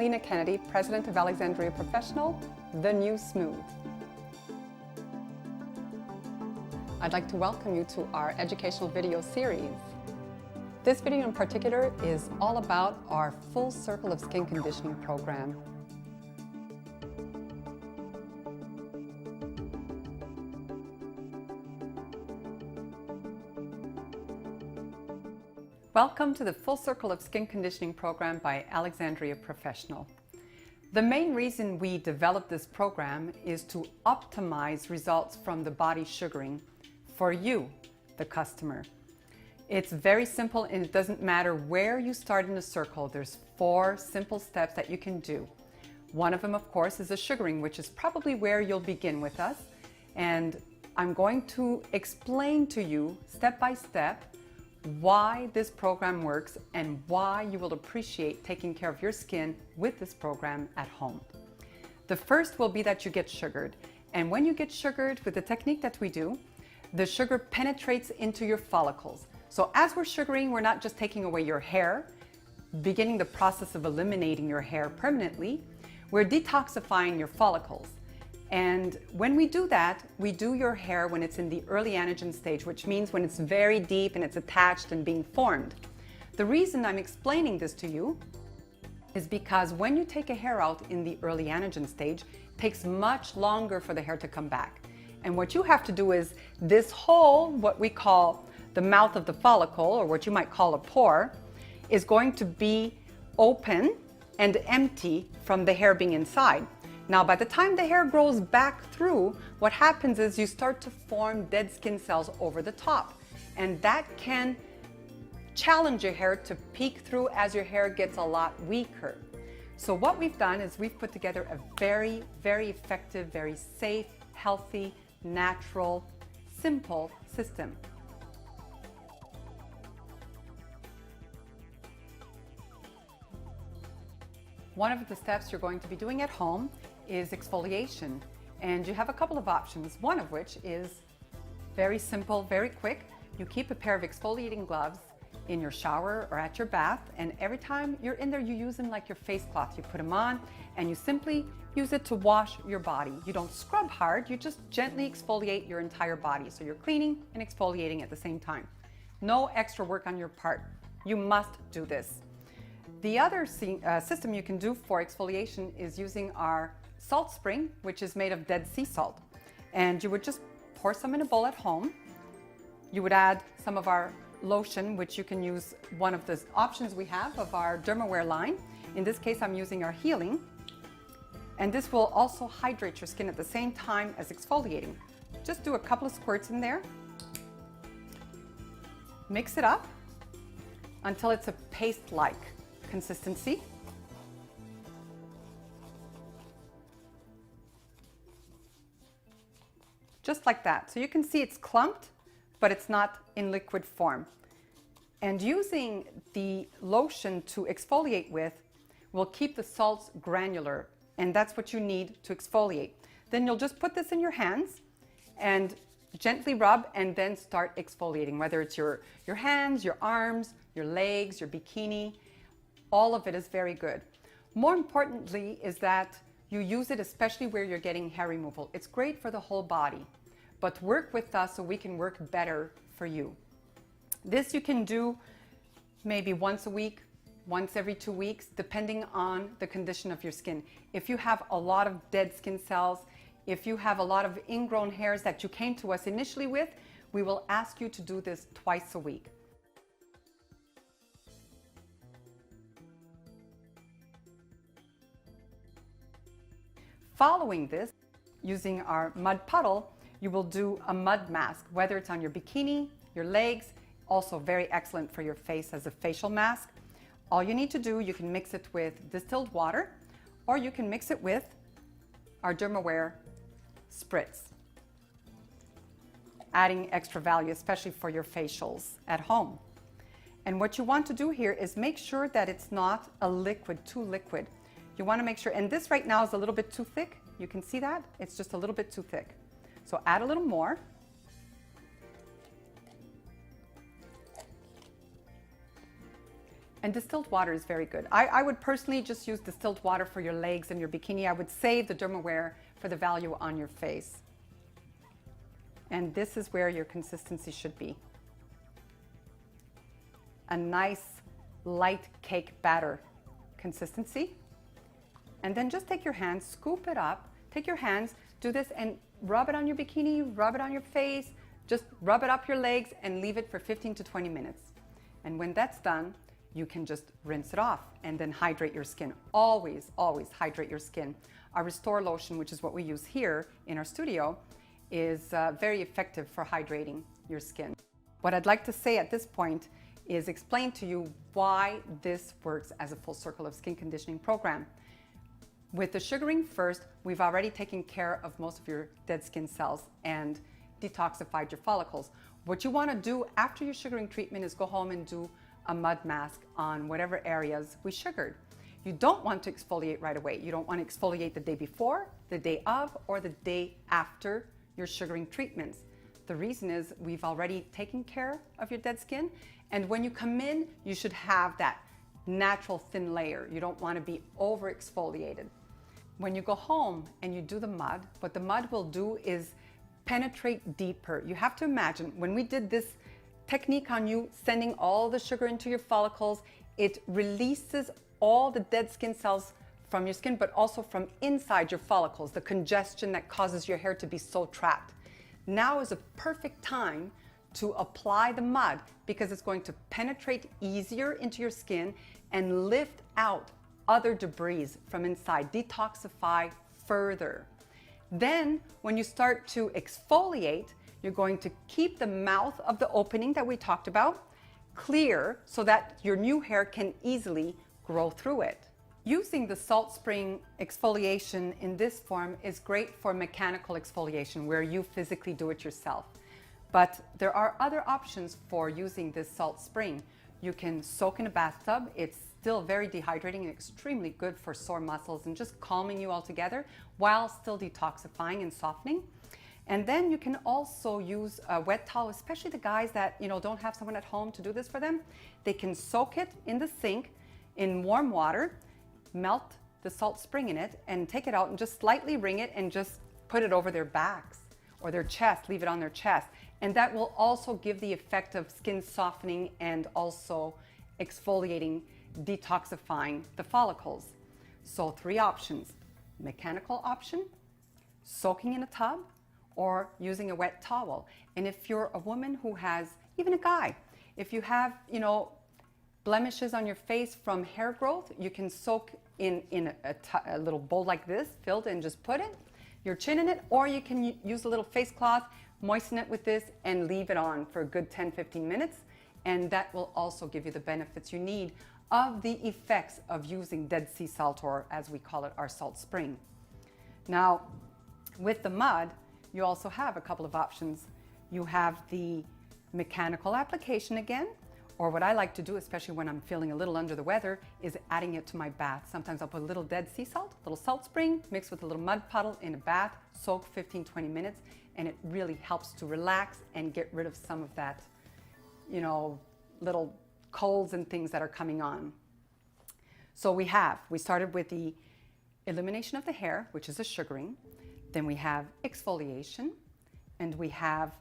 Lena Kennedy, President of Alexandria Professional, the new Smooth. I'd like to welcome you to our educational video series. This video in particular is all about our Full Circle of Skin Conditioning program. Welcome to the Full Circle of Skin Conditioning program by Alexandria Professional. The main reason we developed this program is to optimize results from the body sugaring for you, the customer. It's very simple and it doesn't matter where you start in the circle. There's 4 simple steps that you can do. One of them, of course, is the sugaring, which is probably where you'll begin with us. And I'm going to explain to you step by step why this program works and why you will appreciate taking care of your skin with this program at home. The first will be that you get sugared. And when you get sugared with the technique that we do, the sugar penetrates into your follicles. So as we're sugaring, we're not just taking away your hair, beginning the process of eliminating your hair permanently, we're detoxifying your follicles. And when we do that, we do your hair when it's in the early anagen stage, which means when it's very deep and it's attached and being formed. The reason I'm explaining this to you is because when you take a hair out in the early anagen stage, it takes much longer for the hair to come back. And what you have to do is this hole, what we call the mouth of the follicle, or what you might call a pore, is going to be open and empty from the hair being inside. Now, by the time the hair grows back through, what happens is you start to form dead skin cells over the top. And that can challenge your hair to peek through as your hair gets a lot weaker. So what we've done is we've put together a very, very effective, very safe, healthy, natural, simple system. One of the steps you're going to be doing at home is exfoliation, and you have a couple of options, one of which is very simple, very quick. You keep a pair of exfoliating gloves in your shower or at your bath, and every time you're in there you use them like your face cloth. You put them on and you simply use it to wash your body. You don't scrub hard, you just gently exfoliate your entire body. So you're cleaning and exfoliating at the same time. No extra work on your part. You must do this. The other system you can do for exfoliation is using our salt spring, which is made of Dead Sea salt. And you would just pour some in a bowl at home. You would add some of our lotion, which you can use one of the options we have of our Dermaware line. In this case, I'm using our Healing. And this will also hydrate your skin at the same time as exfoliating. Just do a couple of squirts in there. Mix it up until it's a paste-like consistency. Just like that. So you can see it's clumped, but it's not in liquid form. And using the lotion to exfoliate with will keep the salts granular, and that's what you need to exfoliate. Then you'll just put this in your hands and gently rub and then start exfoliating, whether it's your hands, your arms, your legs, your bikini. All of it is very good. More importantly is that you use it especially where you're getting hair removal. It's great for the whole body, but work with us so we can work better for you. This you can do maybe once a week, once every 2 weeks, depending on the condition of your skin. If you have a lot of dead skin cells, if you have a lot of ingrown hairs that you came to us initially with, we will ask you to do this twice a week. Following this, using our mud puddle, you will do a mud mask, whether it's on your bikini, your legs, also very excellent for your face as a facial mask. All you need to do, you can mix it with distilled water, or you can mix it with our Dermaware spritz, adding extra value, especially for your facials at home. And what you want to do here is make sure that it's not a liquid, too liquid. You want to make sure, and this right now is a little bit too thick. You can see that? It's just a little bit too thick. So add a little more. And distilled water is very good. I would personally just use distilled water for your legs and your bikini. I would save the dermaware for the value on your face. And this is where your consistency should be. A nice light cake batter consistency. And then just take your hands, scoop it up, take your hands, do this and rub it on your bikini, rub it on your face, just rub it up your legs and leave it for 15 to 20 minutes. And when that's done, you can just rinse it off and then hydrate your skin. Always, always hydrate your skin. Our Restore lotion, which is what we use here in our studio, is very effective for hydrating your skin. What I'd like to say at this point is explain to you why this works as a full circle of skin conditioning program. With the sugaring first, we've already taken care of most of your dead skin cells and detoxified your follicles. What you want to do after your sugaring treatment is go home and do a mud mask on whatever areas we sugared. You don't want to exfoliate right away. You don't want to exfoliate the day before, the day of, or the day after your sugaring treatments. The reason is we've already taken care of your dead skin, and when you come in, you should have that natural thin layer. You don't want to be over exfoliated. When you go home and you do the mud, what the mud will do is penetrate deeper. You have to imagine when we did this technique on you, sending all the sugar into your follicles, it releases all the dead skin cells from your skin, but also from inside your follicles, the congestion that causes your hair to be so trapped. Now is a perfect time to apply the mud because it's going to penetrate easier into your skin and lift out other debris from inside, detoxify further. Then when you start to exfoliate, you're going to keep the mouth of the opening that we talked about clear so that your new hair can easily grow through it. Using the salt spring exfoliation in this form is great for mechanical exfoliation where you physically do it yourself. But there are other options for using this salt spring. You can soak in a bathtub. It's still very dehydrating and extremely good for sore muscles and just calming you altogether while still detoxifying and softening. And then you can also use a wet towel, especially the guys that don't have someone at home to do this for them. They can soak it in the sink in warm water, melt the salt spring in it, and take it out and just slightly wring it and just put it over their backs or their chest, leave it on their chest. And that will also give the effect of skin softening and also exfoliating, detoxifying the follicles. So 3 options: mechanical option, soaking in a tub, or using a wet towel. And if you're a woman who has, even a guy, if you have, blemishes on your face from hair growth, you can soak in a little bowl like this, filled, and just put your chin in it, or you can use a little face cloth, moisten it with this, and leave it on for a good 10-15 minutes. And that will also give you the benefits you need of the effects of using Dead Sea salt, or as we call it, our salt spring. Now, with the mud, you also have a couple of options. You have the mechanical application again, or what I like to do, especially when I'm feeling a little under the weather, is adding it to my bath. Sometimes I'll put a little Dead Sea salt, a little salt spring, mixed with a little mud puddle in a bath, soak 15-20 minutes, and it really helps to relax and get rid of some of that, little colds and things that are coming on. So we started with the elimination of the hair, which is a sugaring. Then we have exfoliation, and we have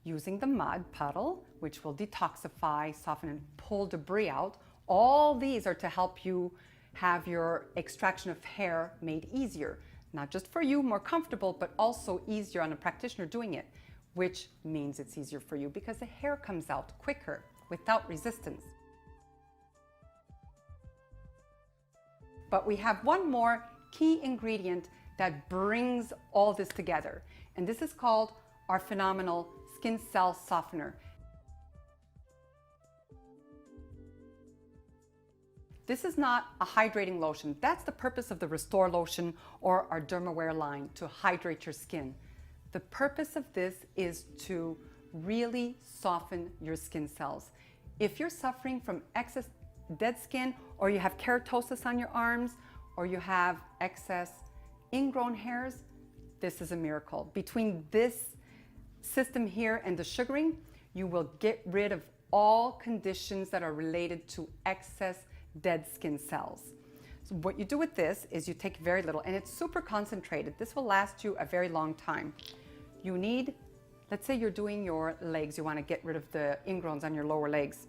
using the mud puddle, which will detoxify, soften, and pull debris out. All these are to help you have your extraction of hair made easier. Not just for you, more comfortable, but also easier on a practitioner doing it, which means it's easier for you because the hair comes out quicker without resistance. But we have one more key ingredient that brings all this together, and this is called our phenomenal skin cell softener. This is not a hydrating lotion. That's the purpose of the Restore lotion or our Dermaware line, to hydrate your skin. The purpose of this is to really soften your skin cells. If you're suffering from excess dead skin, or you have keratosis on your arms, or you have excess ingrown hairs, this is a miracle. Between this system here and the sugaring, you will get rid of all conditions that are related to excess dead skin cells. So what you do with this is you take very little, and it's super concentrated. This will last you a very long time. You need, let's say you're doing your legs, you want to get rid of the ingrowns on your lower legs.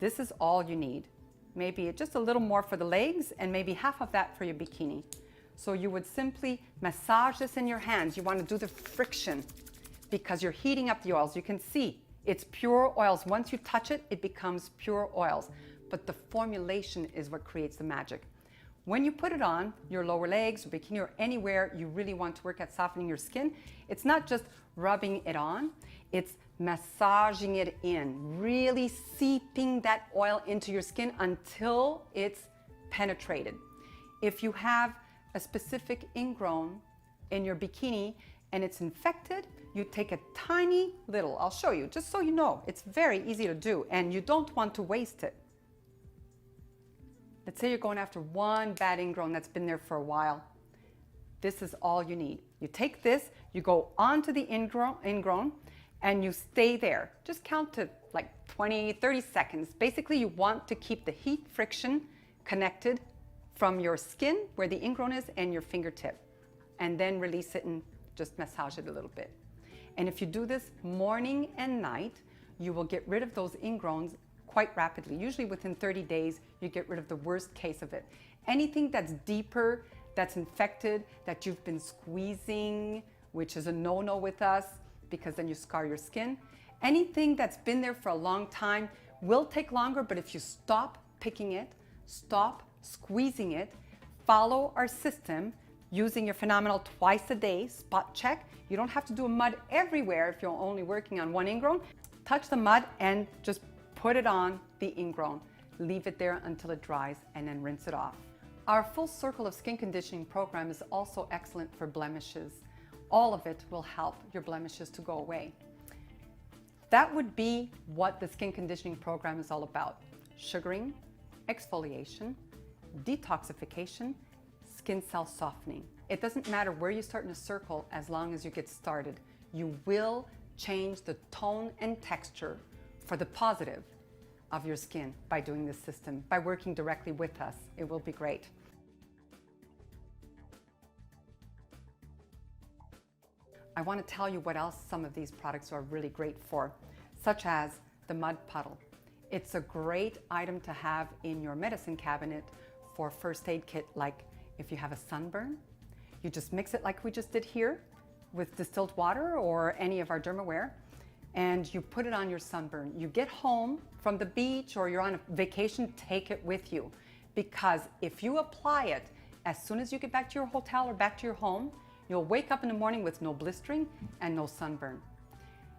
This is all you need. Maybe just a little more for the legs and maybe half of that for your bikini. So you would simply massage this in your hands. You want to do the friction because you're heating up the oils. You can see it's pure oils. Once you touch it, it becomes pure oils. But the formulation is what creates the magic. When you put it on your lower legs, or bikini, or anywhere you really want to work at softening your skin, it's not just rubbing it on, it's massaging it in, really seeping that oil into your skin until it's penetrated. If you have a specific ingrown in your bikini and it's infected, you take a tiny little, I'll show you, just so you know, it's very easy to do and you don't want to waste it. Let's say you're going after one bad ingrown that's been there for a while. This is all you need. You take this, you go onto the ingrown, and you stay there. Just count to like 20, 30 seconds. Basically, you want to keep the heat friction connected from your skin, where the ingrown is, and your fingertip. And then release it and just massage it a little bit. And if you do this morning and night, you will get rid of those ingrowns quite rapidly. Usually within 30 days, you get rid of the worst case of it. Anything that's deeper, that's infected, that you've been squeezing, which is a no-no with us because then you scar your skin. Anything that's been there for a long time will take longer, but if you stop picking it, stop squeezing it, follow our system using your phenomenal twice a day spot check. You don't have to do a mud everywhere if you're only working on one ingrown. Touch the mud and just put it on the ingrown. Leave it there until it dries and then rinse it off. Our full circle of skin conditioning program is also excellent for blemishes. All of it will help your blemishes to go away. That would be what the skin conditioning program is all about. Sugaring, exfoliation, detoxification, skin cell softening. It doesn't matter where you start in a circle as long as you get started. You will change the tone and texture for the positive of your skin by doing this system, by working directly with us. It will be great. I want to tell you what else some of these products are really great for, such as the mud puddle. It's a great item to have in your medicine cabinet for first aid kit, like if you have a sunburn, you just mix it like we just did here with distilled water or any of our dermaware, and you put it on your sunburn. You get home from the beach or you're on a vacation, take it with you. Because if you apply it as soon as you get back to your hotel or back to your home, you'll wake up in the morning with no blistering and no sunburn.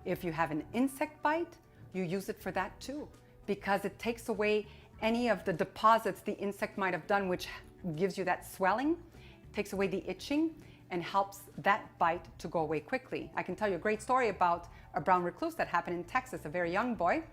If you have an insect bite, you use it for that too, because it takes away any of the deposits the insect might have done, which gives you that swelling, takes away the itching, and helps that bite to go away quickly. I can tell you a great story about a brown recluse that happened in Texas, a very young boy,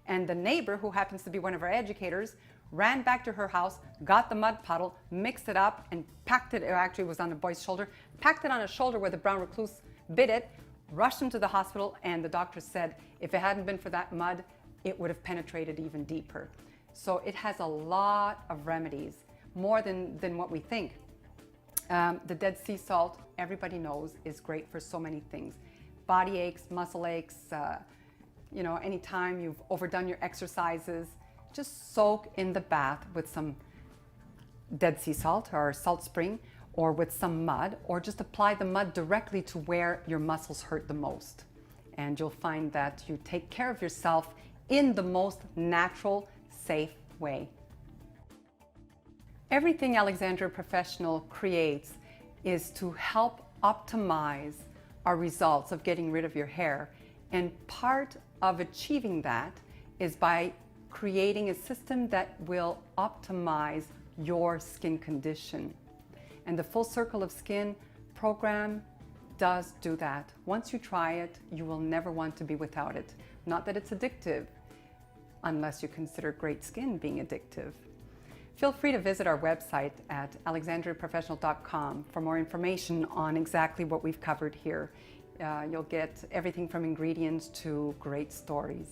and the neighbor, who happens to be one of our educators, ran back to her house, got the mud puddle, mixed it up, and packed it, actually it was on the boy's shoulder, packed it on his shoulder where the brown recluse bit it, rushed him to the hospital, and the doctor said if it hadn't been for that mud, it would have penetrated even deeper. So it has a lot of remedies, more than what we think. The Dead Sea salt, everybody knows, is great for so many things. Body aches, muscle aches, you know, anytime you've overdone your exercises, just soak in the bath with some Dead Sea salt or salt spring, or with some mud, or just apply the mud directly to where your muscles hurt the most. And you'll find that you take care of yourself in the most natural, safe way. Everything Alexandria Professional creates is to help optimize our results of getting rid of your hair. And part of achieving that is by creating a system that will optimize your skin condition. And the Full Circle of Skin program does do that. Once you try it, you will never want to be without it. Not that it's addictive, unless you consider great skin being addictive. Feel free to visit our website at alexandriaprofessional.com for more information on exactly what we've covered here. You'll get everything from ingredients to great stories.